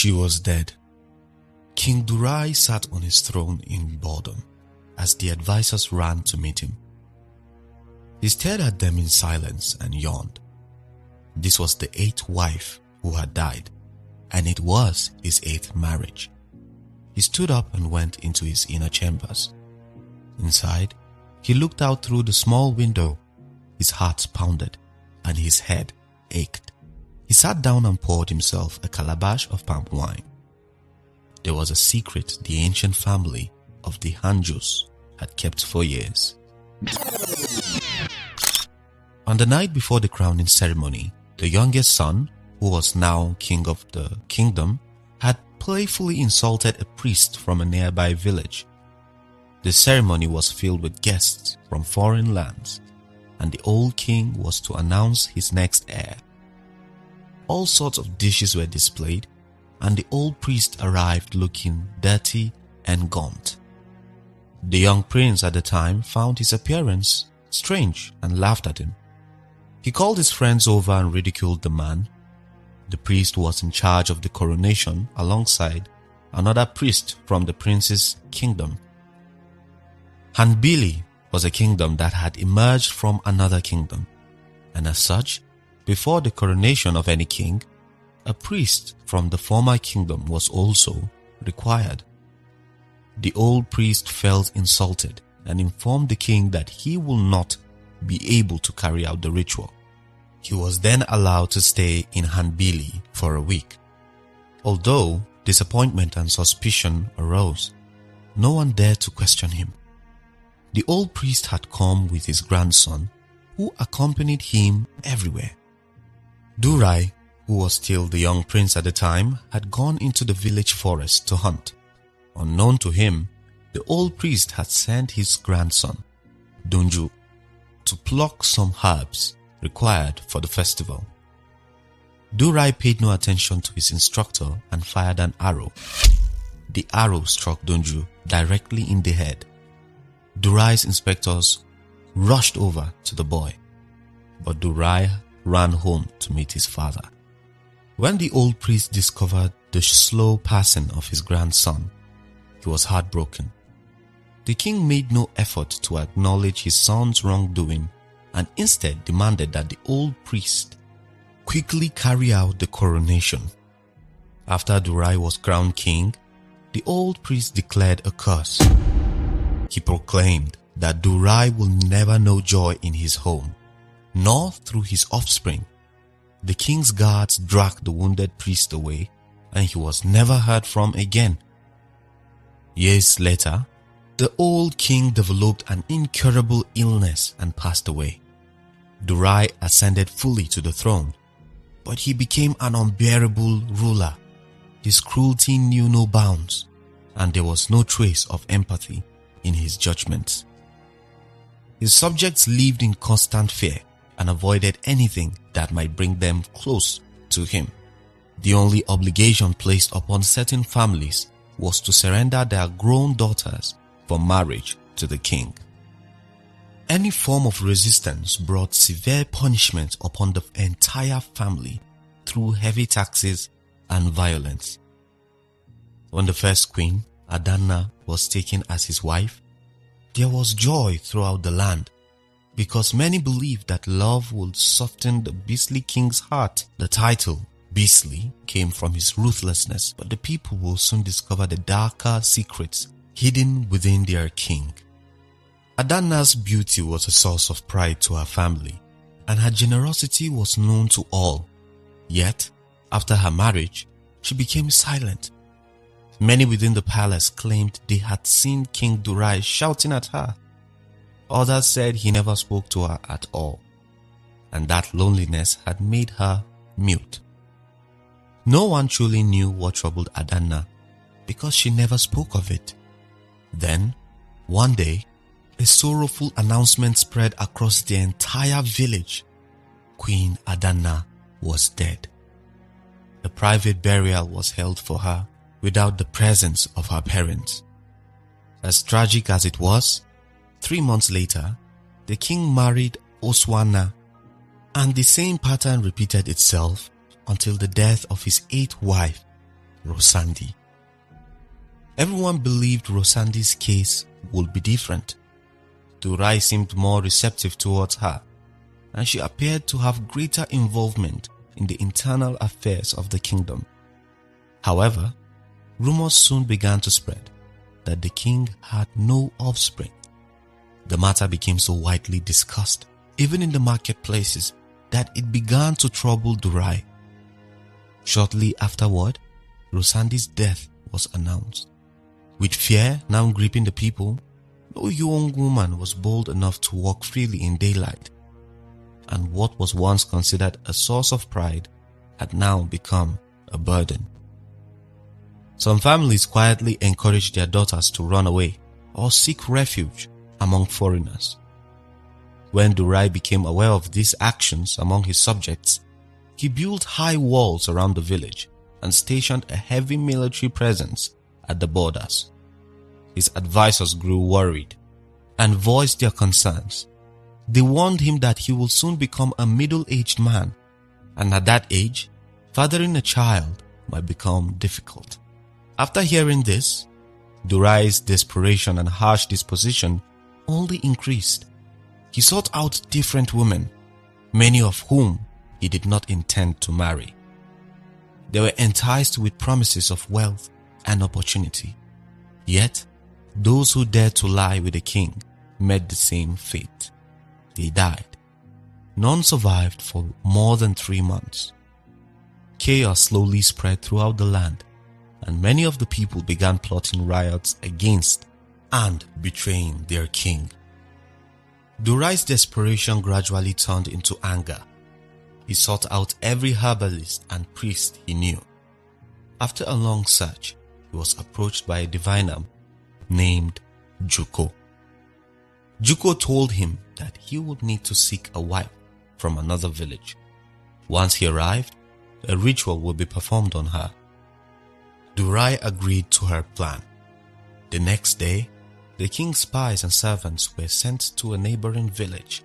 She was dead. King Durai sat on his throne in boredom as the advisors ran to meet him. He stared at them in silence and yawned. This was the 8th wife who had died, and it was his 8th marriage. He stood up and went into his inner chambers. Inside, he looked out through the small window. His heart pounded and his head ached. He sat down and poured himself a calabash of palm wine. There was a secret the ancient family of the Hanjus had kept for years. On the night before the crowning ceremony, the youngest son, who was now king of the kingdom, had playfully insulted a priest from a nearby village. The ceremony was filled with guests from foreign lands, and the old king was to announce his next heir. All sorts of dishes were displayed, and the old priest arrived looking dirty and gaunt. The young prince at the time found his appearance strange and laughed at him. He called his friends over and ridiculed the man. The priest was in charge of the coronation alongside another priest from the prince's kingdom. Hanbili was a kingdom that had emerged from another kingdom, and as such, before the coronation of any king, a priest from the former kingdom was also required. The old priest felt insulted and informed the king that he will not be able to carry out the ritual. He was then allowed to stay in Hanbili for a week. Although disappointment and suspicion arose, no one dared to question him. The old priest had come with his grandson, who accompanied him everywhere. Durai, who was still the young prince at the time, had gone into the village forest to hunt. Unknown to him, the old priest had sent his grandson, Dunju, to pluck some herbs required for the festival. Durai paid no attention to his instructor and fired an arrow. The arrow struck Dunju directly in the head. Durai's inspectors rushed over to the boy, but Durai ran home to meet his father. When the old priest discovered the slow passing of his grandson, he was heartbroken. The king made no effort to acknowledge his son's wrongdoing and instead demanded that the old priest quickly carry out the coronation. After Durai was crowned king, the old priest declared a curse. He proclaimed that Durai will never know joy in his home, nor through his offspring. The king's guards dragged the wounded priest away, and he was never heard from again. Years later, the old king developed an incurable illness and passed away. Durai ascended fully to the throne, but he became an unbearable ruler. His cruelty knew no bounds, and there was no trace of empathy in his judgments. His subjects lived in constant fear and avoided anything that might bring them close to him. The only obligation placed upon certain families was to surrender their grown daughters for marriage to the king. Any form of resistance brought severe punishment upon the entire family through heavy taxes and violence. When the first queen, Adana, was taken as his wife, there was joy throughout the land, because many believed that love would soften the beastly king's heart. The title, beastly, came from his ruthlessness, but the people will soon discover the darker secrets hidden within their king. Adana's beauty was a source of pride to her family, and her generosity was known to all. Yet, after her marriage, she became silent. Many within the palace claimed they had seen King Durai shouting at her. Others said he never spoke to her at all, and that loneliness had made her mute. No one truly knew what troubled Adana because she never spoke of it. Then, one day, a sorrowful announcement spread across the entire village. Queen Adana was dead. A private burial was held for her without the presence of her parents. As tragic as it was, 3 months later, the king married Oswana, and the same pattern repeated itself until the death of his 8th wife, Rosandi. Everyone believed Rosandi's case would be different. Durai seemed more receptive towards her, and she appeared to have greater involvement in the internal affairs of the kingdom. However, rumors soon began to spread that the king had no offspring. The matter became so widely discussed, even in the marketplaces, that it began to trouble Durai. Shortly afterward, Rosandi's death was announced. With fear now gripping the people, no young woman was bold enough to walk freely in daylight, and what was once considered a source of pride had now become a burden. Some families quietly encouraged their daughters to run away or seek refuge among foreigners. When Durai became aware of these actions among his subjects, he built high walls around the village and stationed a heavy military presence at the borders. His advisors grew worried and voiced their concerns. They warned him that he will soon become a middle-aged man, and at that age, fathering a child might become difficult. After hearing this, Durai's desperation and harsh disposition only increased. He sought out different women, many of whom he did not intend to marry. They were enticed with promises of wealth and opportunity. Yet, those who dared to lie with the king met the same fate. They died. None survived for more than 3 months. Chaos slowly spread throughout the land, and many of the people began plotting riots against and betraying their king. Durai's desperation gradually turned into anger. He sought out every herbalist and priest he knew. After a long search, he was approached by a diviner named Juko. Juko told him that he would need to seek a wife from another village. Once he arrived, a ritual would be performed on her. Durai agreed to her plan. The next day, the king's spies and servants were sent to a neighboring village.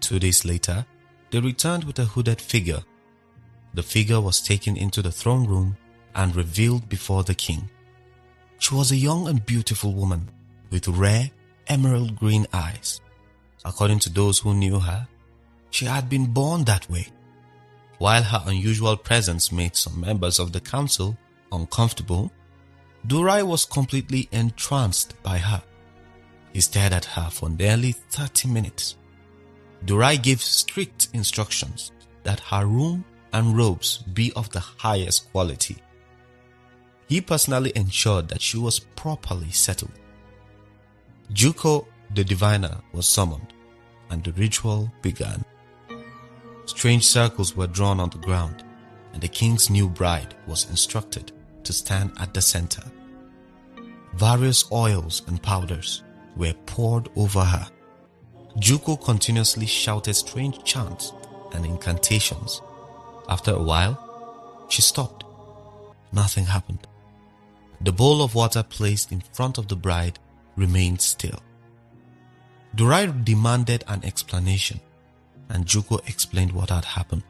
2 days later, they returned with a hooded figure. The figure was taken into the throne room and revealed before the king. She was a young and beautiful woman with rare emerald green eyes. According to those who knew her, she had been born that way. While her unusual presence made some members of the council uncomfortable, Durai was completely entranced by her. He stared at her for nearly 30 minutes. Durai gave strict instructions that her room and robes be of the highest quality. He personally ensured that she was properly settled. Juko, the diviner, was summoned, and the ritual began. Strange circles were drawn on the ground, and the king's new bride was instructed to stand at the center. Various oils and powders were poured over her. Juko continuously shouted strange chants and incantations. After a while, she stopped. Nothing happened. The bowl of water placed in front of the bride remained still. Durai demanded an explanation, and Juko explained what had happened.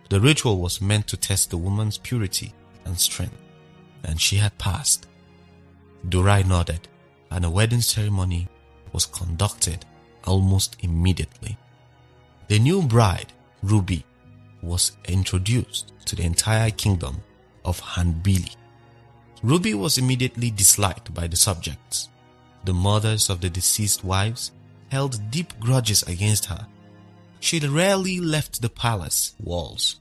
The ritual was meant to test the woman's purity and strength, and she had passed. Durai nodded, and a wedding ceremony was conducted almost immediately. The new bride, Ruby, was introduced to the entire kingdom of Hanbili. Ruby was immediately disliked by the subjects. The mothers of the deceased wives held deep grudges against her. She rarely left the palace walls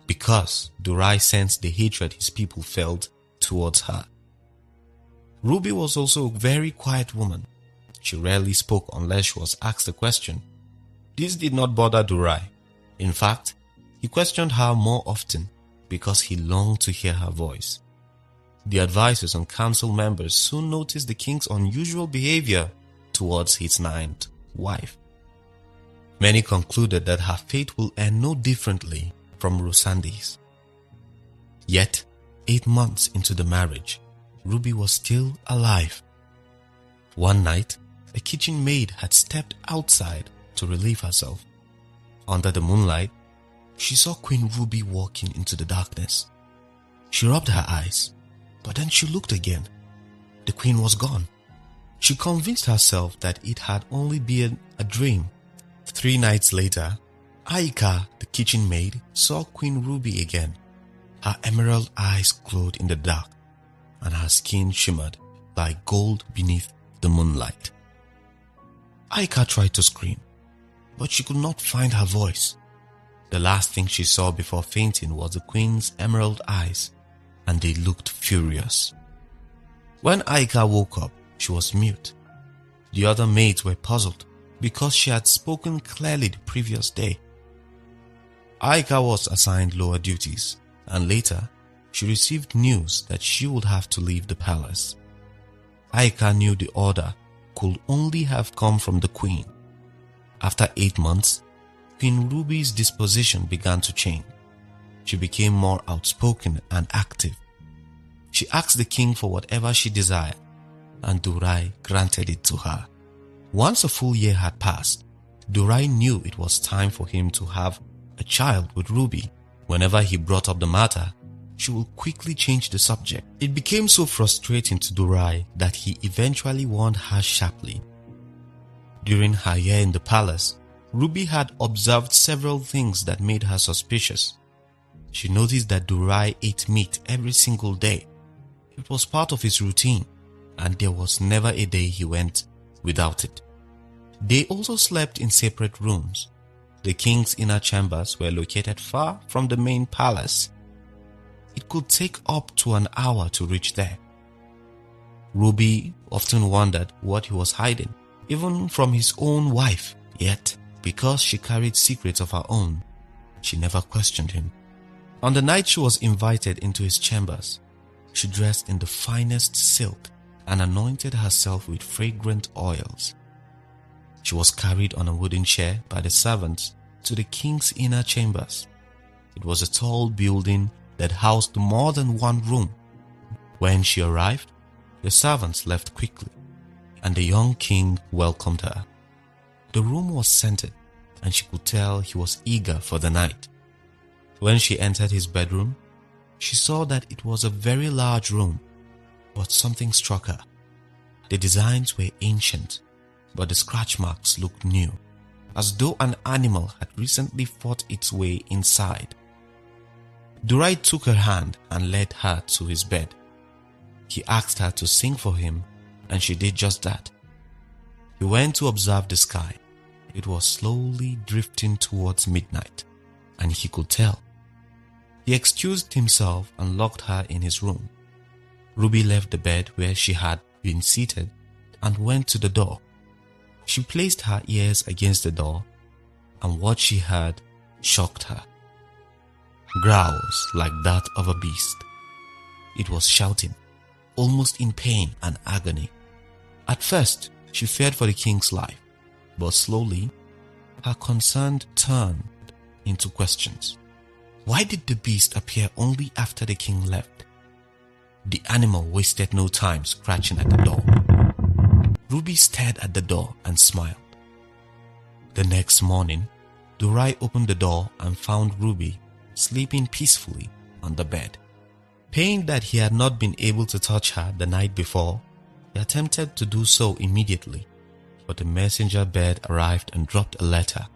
because Durai sensed the hatred his people felt towards her. Ruby was also a very quiet woman. She rarely spoke unless she was asked a question. This did not bother Durai. In fact, he questioned her more often because he longed to hear her voice. The advisors and council members soon noticed the king's unusual behavior towards his ninth wife. Many concluded that her fate will end no differently from Rosandi's. Yet, 8 months into the marriage, Ruby was still alive. One night, a kitchen maid had stepped outside to relieve herself. Under the moonlight, she saw Queen Ruby walking into the darkness. She rubbed her eyes, but then she looked again. The queen was gone. She convinced herself that it had only been a dream. 3 nights later, Aika, the kitchen maid, saw Queen Ruby again. Her emerald eyes glowed in the dark, and her skin shimmered like gold beneath the moonlight. Aika tried to scream, but she could not find her voice. The last thing she saw before fainting was the queen's emerald eyes, and they looked furious. When Aika woke up, she was mute. The other maids were puzzled because she had spoken clearly the previous day. Aika was assigned lower duties, and later she received news that she would have to leave the palace. Aika knew the order could only have come from the queen. After 8 months, Queen Ruby's disposition began to change. She became more outspoken and active. She asked the king for whatever she desired, and Durai granted it to her. Once a full year had passed, Durai knew it was time for him to have a child with Ruby. Whenever he brought up the matter, she would quickly change the subject. It became so frustrating to Durai that he eventually warned her sharply. During her year in the palace, Ruby had observed several things that made her suspicious. She noticed that Durai ate meat every single day. It was part of his routine, and there was never a day he went without it. They also slept in separate rooms. The king's inner chambers were located far from the main palace. It could take up to an hour to reach there. Ruby often wondered what he was hiding, even from his own wife. Yet, because she carried secrets of her own, she never questioned him. On the night she was invited into his chambers, she dressed in the finest silk and anointed herself with fragrant oils. She was carried on a wooden chair by the servants to the king's inner chambers. It was a tall building that housed more than one room. When she arrived, the servants left quickly, and the young king welcomed her. The room was scented, and she could tell he was eager for the night. When she entered his bedroom, she saw that it was a very large room, but something struck her. The designs were ancient, but the scratch marks looked new, as though an animal had recently fought its way inside. Durai took her hand and led her to his bed. He asked her to sing for him, and she did just that. He went to observe the sky. It was slowly drifting towards midnight, and he could tell. He excused himself and locked her in his room. Ruby left the bed where she had been seated and went to the door. She placed her ears against the door, and what she heard shocked her. Growls like that of a beast. It was shouting, almost in pain and agony. At first, she feared for the king's life, but slowly, her concern turned into questions. Why did the beast appear only after the king left? The animal wasted no time scratching at the door. Ruby stared at the door and smiled. The next morning, Durai opened the door and found Ruby sleeping peacefully on the bed. Pained that he had not been able to touch her the night before, he attempted to do so immediately, but the messenger bird arrived and dropped a letter.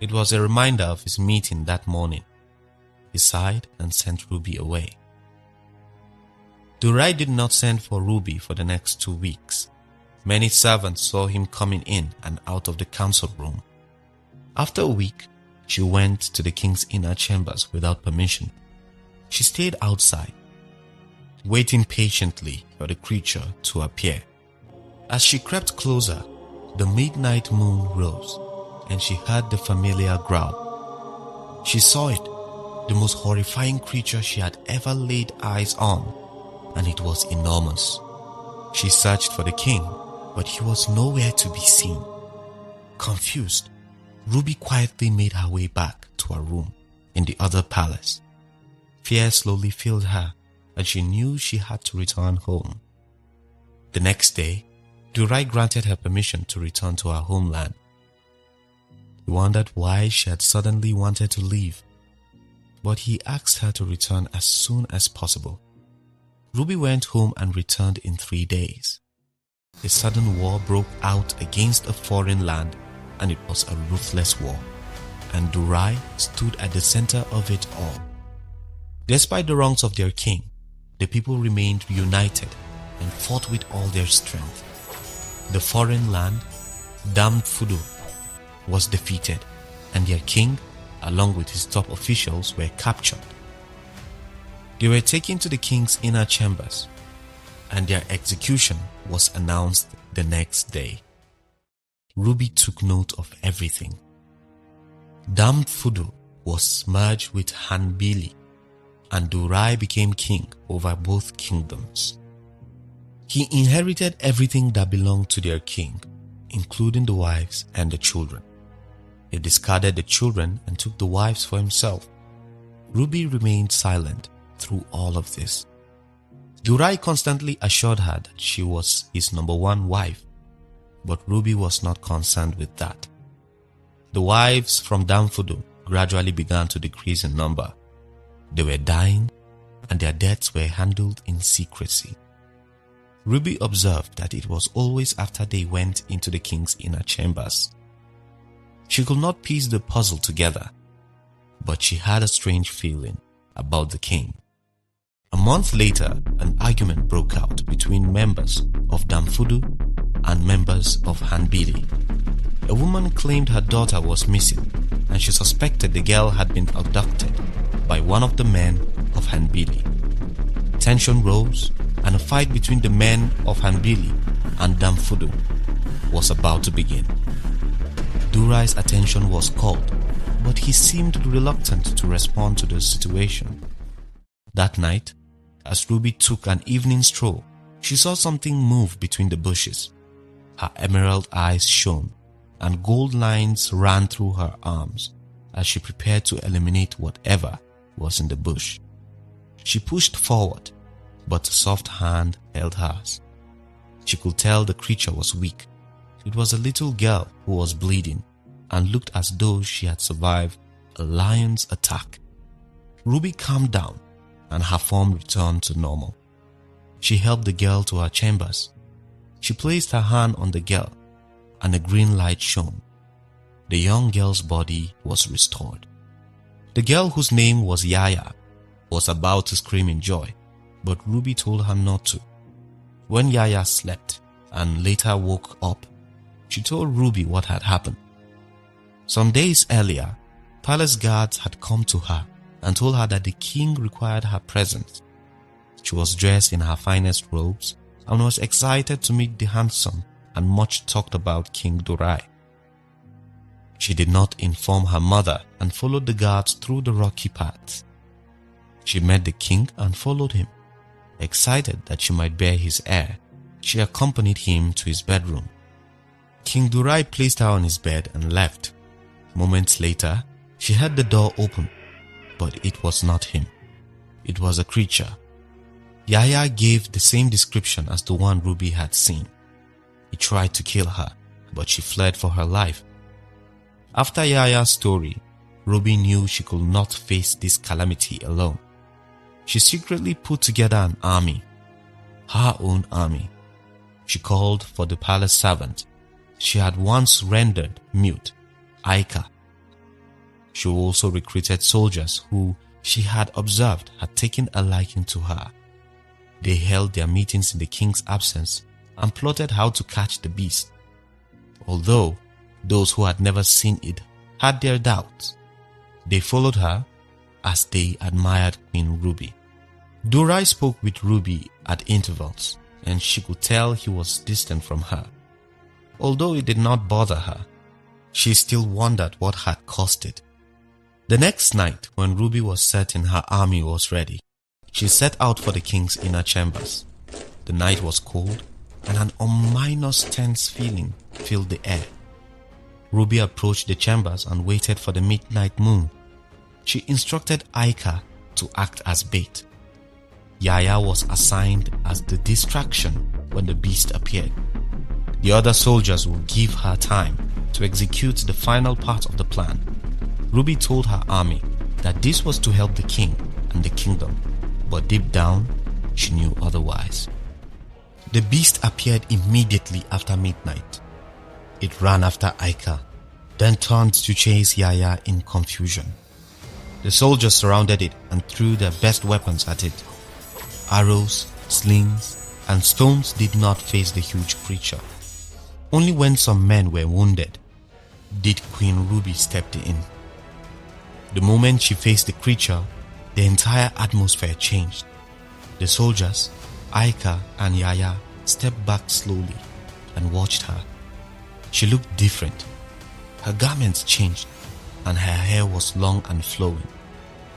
It was a reminder of his meeting that morning. He sighed and sent Ruby away. Durai did not send for Ruby for the next 2 weeks. Many servants saw him coming in and out of the council room. After a week, she went to the king's inner chambers without permission. She stayed outside, waiting patiently for the creature to appear. As she crept closer, the midnight moon rose, and she heard the familiar growl. She saw it, the most horrifying creature she had ever laid eyes on, and it was enormous. She searched for the king, but he was nowhere to be seen. Confused, Ruby quietly made her way back to her room in the other palace. Fear slowly filled her, and she knew she had to return home. The next day, Durai granted her permission to return to her homeland. He wondered why she had suddenly wanted to leave. but he asked her to return as soon as possible. Ruby went home and returned in 3 days. A sudden war broke out against a foreign land, and it was a ruthless war, and Durai stood at the center of it all. Despite the wrongs of their king, the people remained united and fought with all their strength. The foreign land, Damfudu, was defeated, and their king, along with his top officials, were captured. They were taken to the king's inner chambers, and their execution was announced the next day. Ruby took note of everything. Damfudu was merged with Hanbili, and Durai became king over both kingdoms. He inherited everything that belonged to their king, including the wives and the children. He discarded the children and took the wives for himself. Ruby remained silent through all of this. Durai constantly assured her that she was his #1 wife, but Ruby was not concerned with that. The wives from Damfudu gradually began to decrease in number. They were dying, and their deaths were handled in secrecy. Ruby observed that it was always after they went into the king's inner chambers. She could not piece the puzzle together, but she had a strange feeling about the king. A month later, an argument broke out between members of Damfudu and members of Hanbili. A woman claimed her daughter was missing, and she suspected the girl had been abducted by one of the men of Hanbili. Tension rose, and a fight between the men of Hanbili and Damfudu was about to begin. Durai's attention was called, but he seemed reluctant to respond to the situation. That night, as Ruby took an evening stroll, she saw something move between the bushes. Her emerald eyes shone, and gold lines ran through her arms as she prepared to eliminate whatever was in the bush. She pushed forward, but a soft hand held hers. She could tell the creature was weak. It was a little girl who was bleeding and looked as though she had survived a lion's attack. Ruby calmed down, and her form returned to normal. She helped the girl to her chambers. She placed her hand on the girl, and a green light shone. The young girl's body was restored. The girl, whose name was Yaya, was about to scream in joy, but Ruby told her not to. When Yaya slept and later woke up, she told Ruby what had happened. Some days earlier, palace guards had come to her and told her that the king required her presence. She was dressed in her finest robes and was excited to meet the handsome and much talked about King Durai. She did not inform her mother and followed the guards through the rocky paths. She met the king and followed him. Excited that she might bear his heir, she accompanied him to his bedroom. King Durai placed her on his bed and left. Moments later, she heard the door open, but it was not him. It was a creature. Yaya gave the same description as the one Ruby had seen. He tried to kill her, but she fled for her life. After Yaya's story, Ruby knew she could not face this calamity alone. She secretly put together an army, her own army. She called for the palace servant she had once rendered mute, Aika. She also recruited soldiers who she had observed had taken a liking to her. They held their meetings in the king's absence and plotted how to catch the beast. Although those who had never seen it had their doubts, they followed her as they admired Queen Ruby. Durai spoke with Ruby at intervals, and she could tell he was distant from her. Although it did not bother her, she still wondered what had caused it. The next night, when Ruby was certain her army was ready, she set out for the king's inner chambers. The night was cold, and an ominous tense feeling filled the air. Ruby approached the chambers and waited for the midnight moon. She instructed Aika to act as bait. Yaya was assigned as the distraction when the beast appeared. The other soldiers would give her time to execute the final part of the plan. Ruby told her army that this was to help the king and the kingdom, but deep down, she knew otherwise. The beast appeared immediately after midnight. It ran after Aika, then turned to chase Yaya in confusion. The soldiers surrounded it and threw their best weapons at it. Arrows, slings, and stones did not face the huge creature. Only when some men were wounded did Queen Ruby step in. The moment she faced the creature, the entire atmosphere changed. The soldiers, Aika and Yaya, stepped back slowly and watched her. She looked different. Her garments changed and her hair was long and flowing.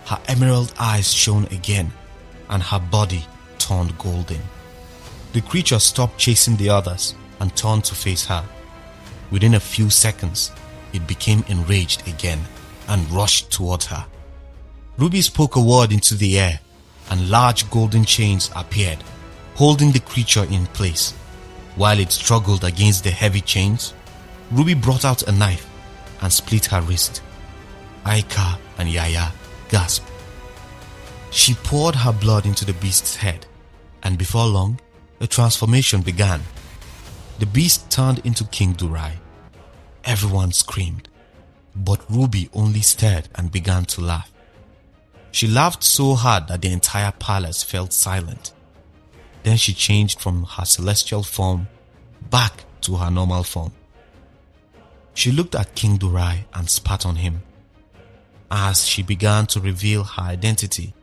Her emerald eyes shone again and her body turned golden. The creature stopped chasing the others and turned to face her. Within a few seconds, it became enraged again and rushed towards her. Ruby spoke a word into the air and large golden chains appeared, holding the creature in place. While it struggled against the heavy chains, Ruby brought out a knife and split her wrist. Aika and Yaya gasped. She poured her blood into the beast's head, and before long, a transformation began. The beast turned into King Durai. Everyone screamed, but Ruby only stared and began to laugh. She laughed so hard that the entire palace felt silent. Then she changed from her celestial form back to her normal form. She looked at King Durai and spat on him. As she began to reveal her identity,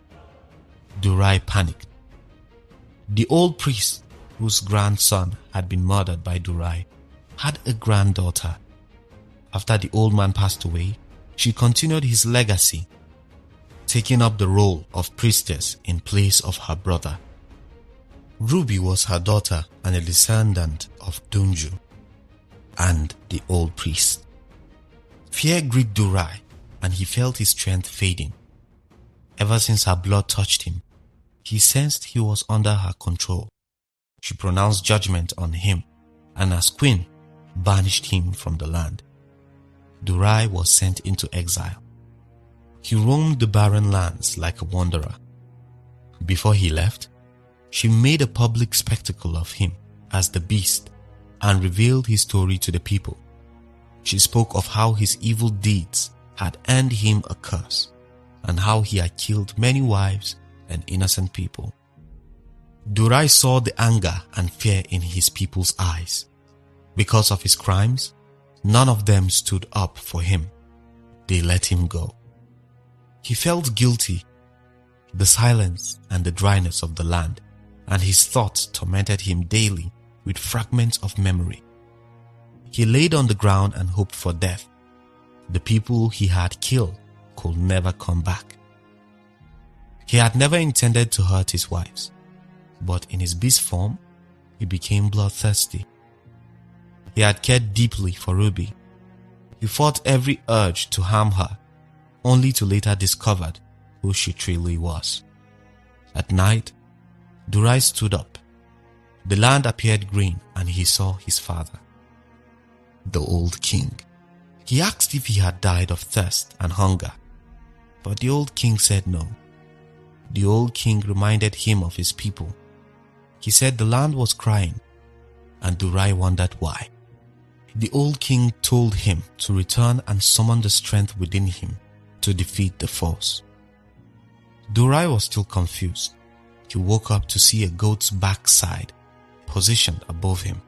Durai panicked. The old priest, whose grandson had been murdered by Durai, had a granddaughter. After the old man passed away, she continued his legacy, taking up the role of priestess in place of her brother. Ruby was her daughter and a descendant of Dunju and the old priest. Fear gripped Durai and he felt his strength fading. Ever since her blood touched him, he sensed he was under her control. She pronounced judgment on him and as queen, banished him from the land. Durai was sent into exile. He roamed the barren lands like a wanderer. Before he left, she made a public spectacle of him as the beast and revealed his story to the people. She spoke of how his evil deeds had earned him a curse and how he had killed many wives and innocent people. Durai saw the anger and fear in his people's eyes. Because of his crimes, none of them stood up for him. They let him go. He felt guilty. The silence and the dryness of the land and his thoughts tormented him daily with fragments of memory. He laid on the ground and hoped for death. The people he had killed could never come back. He had never intended to hurt his wives, but in his beast form, he became bloodthirsty. He had cared deeply for Ruby. He fought every urge to harm her, only to later discover who she truly was. At night, Durai stood up. The land appeared green and he saw his father, the old king. He asked if he had died of thirst and hunger, but the old king said no. The old king reminded him of his people. He said the land was crying, and Durai wondered why. The old king told him to return and summon the strength within him to defeat the foes. Durai was still confused. He woke up to see a goat's backside positioned above him.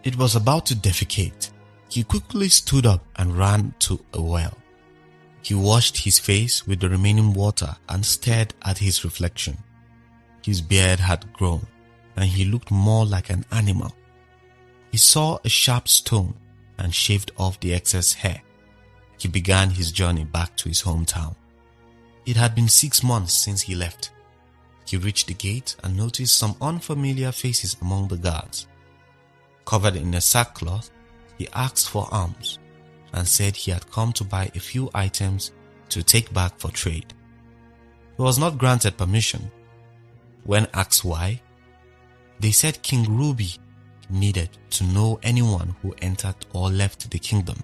It was about to defecate. He quickly stood up and ran to a well. He washed his face with the remaining water and stared at his reflection. His beard had grown and he looked more like an animal. He saw a sharp stone and shaved off the excess hair. He began his journey back to his hometown. It had been 6 months since he left. He reached the gate and noticed some unfamiliar faces among the guards. Covered in a sackcloth, he asked for alms and said he had come to buy a few items to take back for trade. He was not granted permission. When asked why, they said King Ruby needed to know anyone who entered or left the kingdom.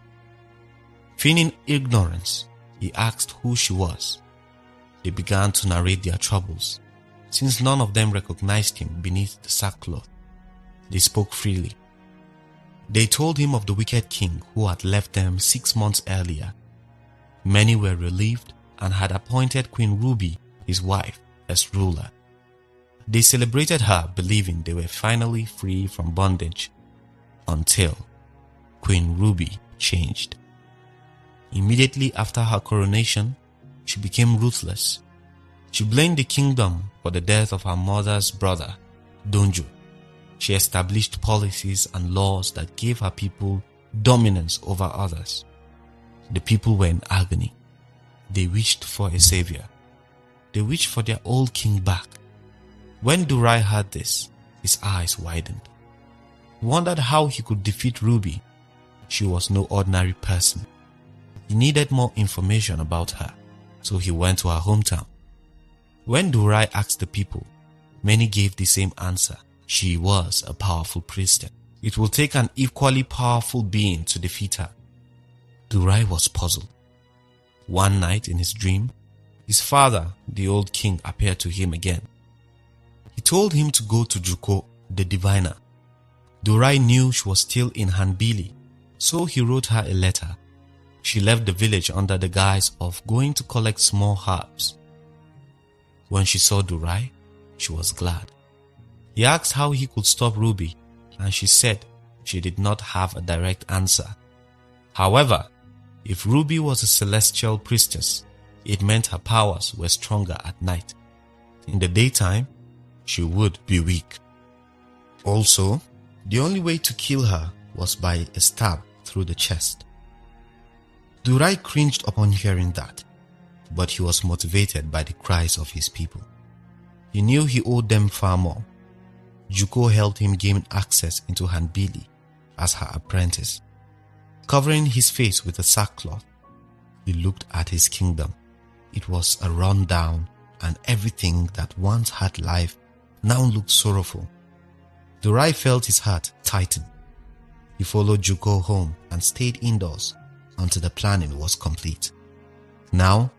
Feigning ignorance, He asked who she was. They began to narrate their troubles. Since none of them recognized him beneath the sackcloth, they spoke freely. They told him of the wicked king who had left them 6 months earlier. Many were relieved and had appointed Queen Ruby, his wife, as ruler. They celebrated her, believing they were finally free from bondage, until Queen Ruby changed. Immediately after her coronation, she became ruthless. She blamed the kingdom for the death of her mother's brother, Donju. She established policies and laws that gave her people dominance over others. The people were in agony. They wished for a savior. They wished for their old king back. When Durai heard this, his eyes widened. He wondered how he could defeat Ruby. She was no ordinary person. He needed more information about her, so he went to her hometown. When Durai asked the people, many gave the same answer. She was a powerful priestess. It will take an equally powerful being to defeat her. Durai was puzzled. One night in his dream, his father, the old king, appeared to him again. He told him to go to Juko, the diviner. Durai knew she was still in Hanbili, so he wrote her a letter. She left the village under the guise of going to collect small herbs. When she saw Durai, she was glad. He asked how he could stop Ruby, and she said she did not have a direct answer. However, if Ruby was a celestial priestess, it meant her powers were stronger at night. In the daytime, she would be weak. Also, the only way to kill her was by a stab through the chest. Durai cringed upon hearing that, but he was motivated by the cries of his people. He knew he owed them far more. Juko helped him gain access into Hanbili as her apprentice. Covering his face with a sackcloth, he looked at his kingdom. It was a rundown, and everything that once had life now looked sorrowful. Durai felt his heart tighten. He followed Juko home and stayed indoors until the planning was complete. Now,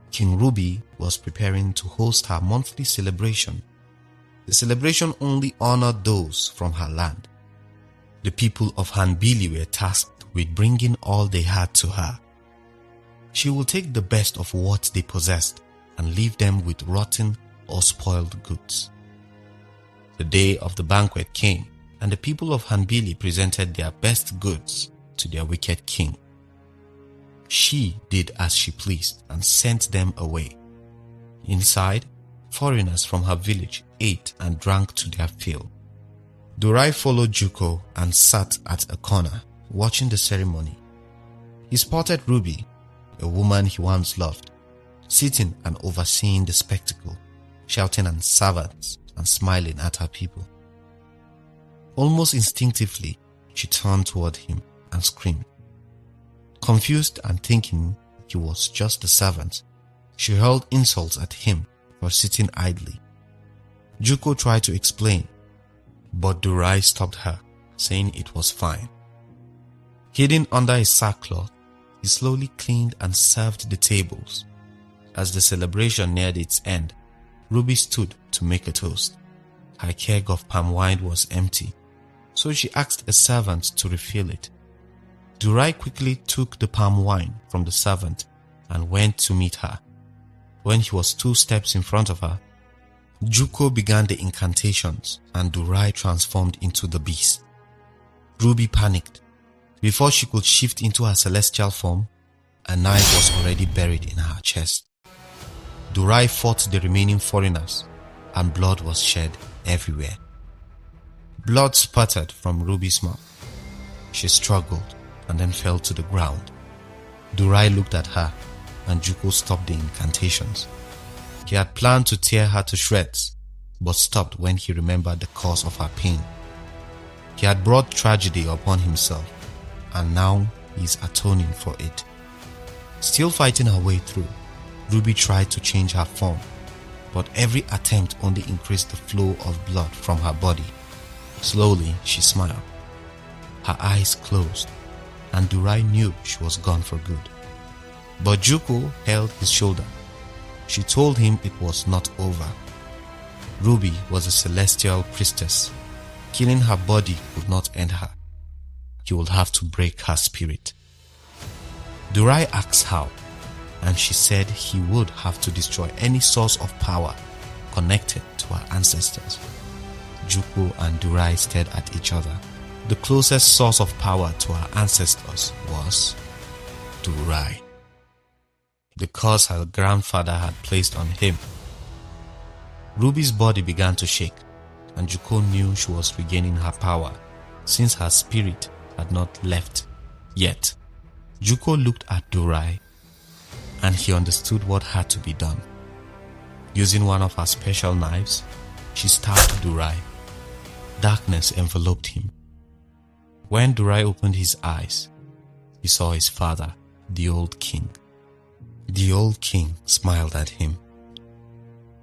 King Ruby was preparing to host her monthly celebration. The celebration only honored those from her land. The people of Hanbili were tasked with bringing all they had to her. She will take the best of what they possessed and leave them with rotten or spoiled goods. The day of the banquet came, and the people of Hanbili presented their best goods to their wicked king. She did as she pleased and sent them away. Inside, foreigners from her village ate and drank to their fill. Durai followed Juko and sat at a corner, watching the ceremony. He spotted Ruby, a woman he once loved, sitting and overseeing the spectacle, shouting at servants and smiling at her people. Almost instinctively, she turned toward him and screamed. Confused and thinking he was just a servant, she hurled insults at him for sitting idly. Juko tried to explain, but Durai stopped her, saying it was fine. Hidden under his sackcloth, he slowly cleaned and served the tables. As the celebration neared its end, Ruby stood to make a toast. Her keg of palm wine was empty, so she asked a servant to refill it. Durai quickly took the palm wine from the servant and went to meet her. When he was 2 steps in front of her, Juko began the incantations and Durai transformed into the beast. Ruby panicked. Before she could shift into her celestial form, a knife was already buried in her chest. Durai fought the remaining foreigners, and blood was shed everywhere. Blood sputtered from Ruby's mouth. She struggled and then fell to the ground. Durai looked at her, and Juko stopped the incantations. He had planned to tear her to shreds, but stopped when he remembered the cause of her pain. He had brought tragedy upon himself, and now he is atoning for it. Still fighting her way through, Ruby tried to change her form, but every attempt only increased the flow of blood from her body. Slowly, she smiled. Her eyes closed, and Durai knew she was gone for good. But Juko held his shoulder. She told him it was not over. Ruby was a celestial priestess. Killing her body would not end her. He would have to break her spirit. Durai asked how, and she said he would have to destroy any source of power connected to her ancestors. Juko and Durai stared at each other. The closest source of power to her ancestors was Durai. The curse her grandfather had placed on him. Ruby's body began to shake, and Juko knew she was regaining her power since her spirit had not left yet. Juko looked at Durai, and he understood what had to be done. Using one of her special knives, she stabbed Durai. Darkness enveloped him. When Durai opened his eyes, he saw his father, the old king. The old king smiled at him.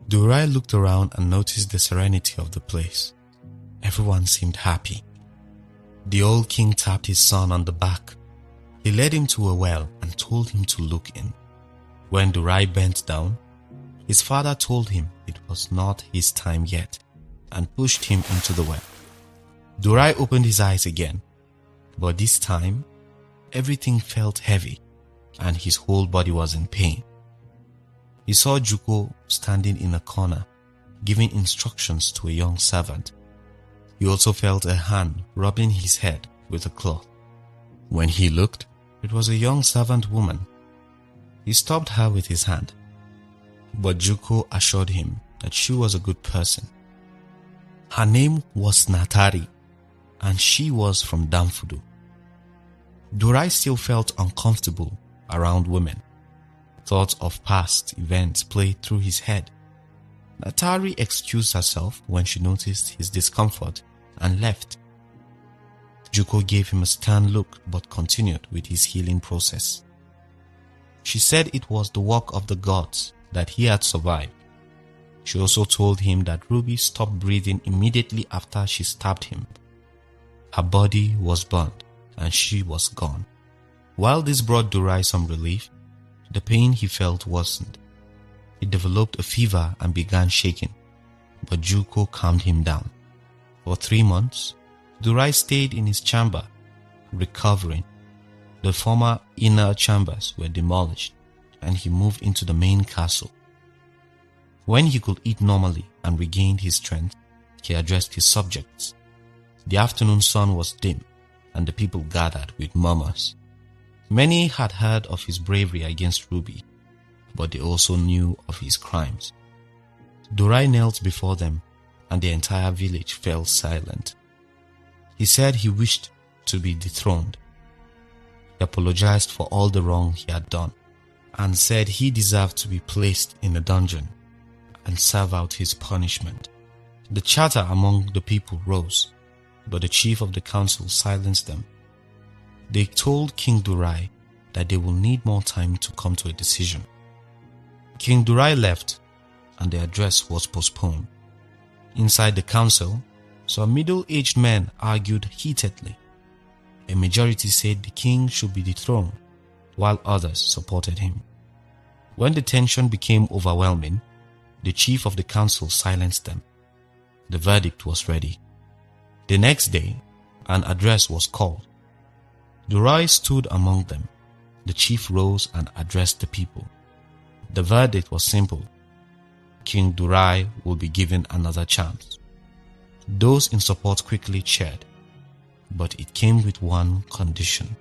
Durai looked around and noticed the serenity of the place. Everyone seemed happy. The old king tapped his son on the back. He led him to a well and told him to look in. When Durai bent down, his father told him it was not his time yet and pushed him into the well. Durai opened his eyes again, but this time everything felt heavy and his whole body was in pain. He saw Juko standing in a corner, giving instructions to a young servant. He also felt a hand rubbing his head with a cloth. When he looked, it was a young servant woman. He stopped her with his hand, but Juko assured him that she was a good person. Her name was Natari, and she was from Damfudu. Durai still felt uncomfortable around women. Thoughts of past events played through his head. Natari excused herself when she noticed his discomfort and left. Juko gave him a stern look but continued with his healing process. She said it was the work of the gods that he had survived. She also told him that Ruby stopped breathing immediately after she stabbed him. Her body was burned and she was gone. While this brought Durai some relief, the pain he felt worsened. He developed a fever and began shaking, but Juko calmed him down. For 3 months, Durai stayed in his chamber, recovering. The former inner chambers were demolished, and he moved into the main castle. When he could eat normally and regained his strength, he addressed his subjects. The afternoon sun was dim, and the people gathered with murmurs. Many had heard of his bravery against Ruby, but they also knew of his crimes. Durai knelt before them, and the entire village fell silent. He said he wished to be dethroned. He apologized for all the wrong he had done, and said he deserved to be placed in a dungeon and serve out his punishment. The chatter among the people rose, but the chief of the council silenced them. They told King Durai that they will need more time to come to a decision. King Durai left, and the address was postponed. Inside the council, some middle-aged men argued heatedly. A majority said the king should be dethroned, while others supported him. When the tension became overwhelming, the chief of the council silenced them. The verdict was ready. The next day, an address was called. Durai stood among them. The chief rose and addressed the people. The verdict was simple. King Durai will be given another chance. Those in support quickly cheered, but it came with one condition.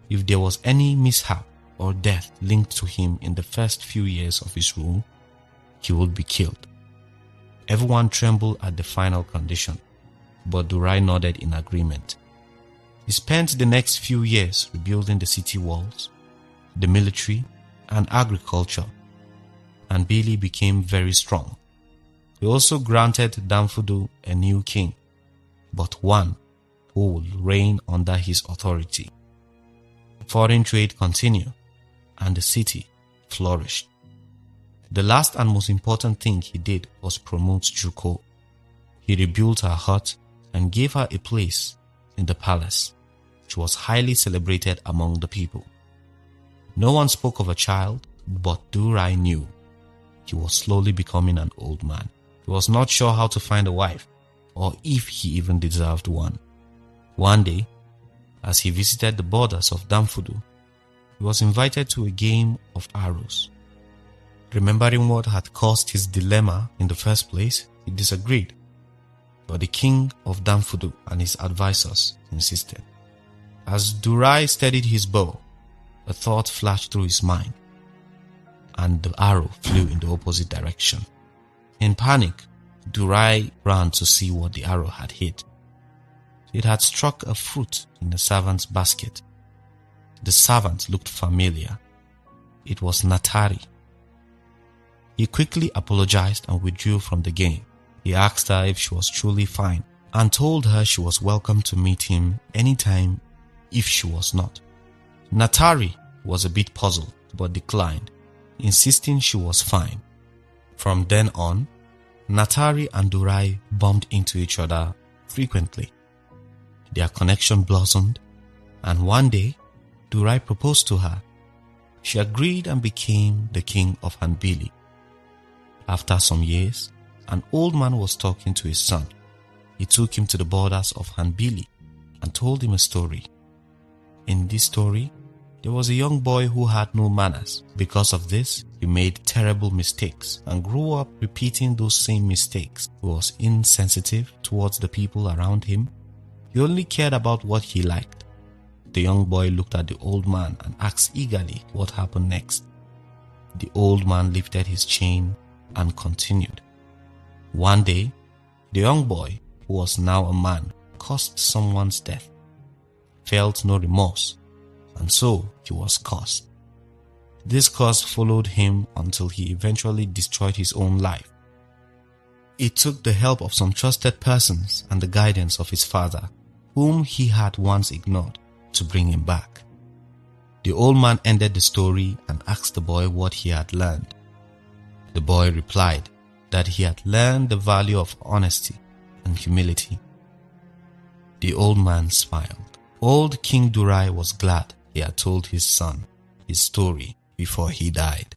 If there was any mishap or death linked to him in the first few years of his rule, he would be killed. Everyone trembled at the final condition, but Durai nodded in agreement. He spent the next few years rebuilding the city walls, the military, and agriculture, and Hanbili became very strong. He also granted Damfudu a new king, but one who would reign under his authority. Foreign trade continued, and the city flourished. The last and most important thing he did was promote Juko. He rebuilt her hut and gave her a place in the palace. She was highly celebrated among the people. No one spoke of a child, but Durai knew. He was slowly becoming an old man. He was not sure how to find a wife, or if he even deserved one. One day, as he visited the borders of Damfudu, he was invited to a game of arrows. Remembering what had caused his dilemma in the first place, he disagreed. But the king of Damfudu and his advisors insisted. As Durai steadied his bow, a thought flashed through his mind, and the arrow flew in the opposite direction. In panic, Durai ran to see what the arrow had hit. It had struck a fruit in the servant's basket. The servant looked familiar. It was Natari. He quickly apologized and withdrew from the game. He asked her if she was truly fine and told her she was welcome to meet him anytime if she was not. Natari was a bit puzzled but declined, insisting she was fine. From then on, Natari and Durai bumped into each other frequently. Their connection blossomed, and one day, Durai proposed to her. She agreed and became the king of Hanbili. After some years, an old man was talking to his son. He took him to the borders of Hanbili and told him a story. In this story, there was a young boy who had no manners. Because of this, he made terrible mistakes and grew up repeating those same mistakes. He was insensitive towards the people around him. He only cared about what he liked. The young boy looked at the old man and asked eagerly what happened next. The old man lifted his chain and continued. One day, the young boy, who was now a man, caused someone's death, felt no remorse, and so he was cursed. This curse followed him until he eventually destroyed his own life. It took the help of some trusted persons and the guidance of his father, whom he had once ignored, to bring him back. The old man ended the story and asked the boy what he had learned. The boy replied that he had learned the value of honesty and humility. The old man smiled. Old King Durai was glad he had told his son his story before he died.